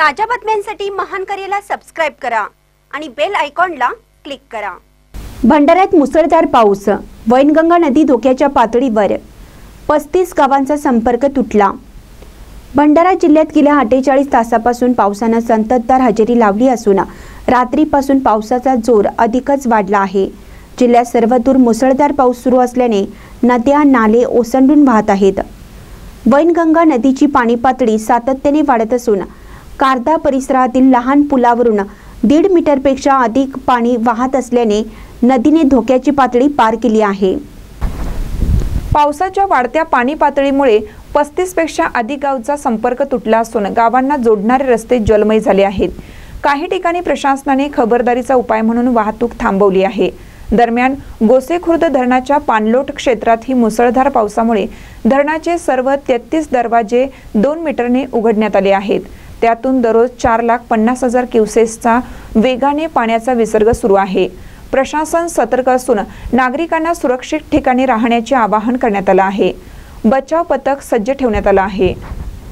ताज्या बातम्यांसाठी महान करेला सबस्क्राइब करा आणि बेल आयकॉनला क्लिक करा। भंडाऱ्यात मुसळधार पाऊस, वैनगंगा नदी धोक्याच्या पातळीवर, 35 गावांचा संपर्क तुटला। भंडारा जिल्ह्यात गेल्या 48 तासापासून पावसाने संततधार हजेरी लावली असून रात्रीपासून पावसाचा जोर अधिकच वाढला आहे। जिल्ह्यात सर्वदूर मुसळधार पाऊस सुरू असल्याने नद्या नाले ओसंडून वाहत आहेत। वैनगंगा नदीची पाणी पातळी सातत्याने वाढत असून कारदा परिसरातील लहान पुलावरून 1.5 मीटरपेक्षा अधिक पाणी वाहत असल्याने नदीने धोक्याची पातळी पार केली आहे। पावसाच्या वाढत्या पाणी पातळीमुळे 35 पेक्षा अधिक गावांचा संपर्क तुटला असून गावांना जोडणारे रस्ते जलमय झाले आहेत। काही ठिकाणी प्रशासनाने खबरदारीचा उपाय म्हणून वाहतूक थांबवली आहे। दरम्यान गोसेखुर्द धरणाच्या पाणलोट क्षेत्रात ही मुसळधार पावसामुळे धरणाचे सर्व 33 दरवाजे 2 मीटरने उघडण्यात आले आहेत। त्यातून दररोज 4,50,000 क्युसेसचा वेगाने पाण्याचा विसर्ग सुरू आहे। प्रशासन सतर्क असून नागरिकांना सुरक्षित ठिकाणी राहण्याचे आवाहन करण्यात आले आहे। बचाव पथक सज्ज ठेवण्यात आले आहे।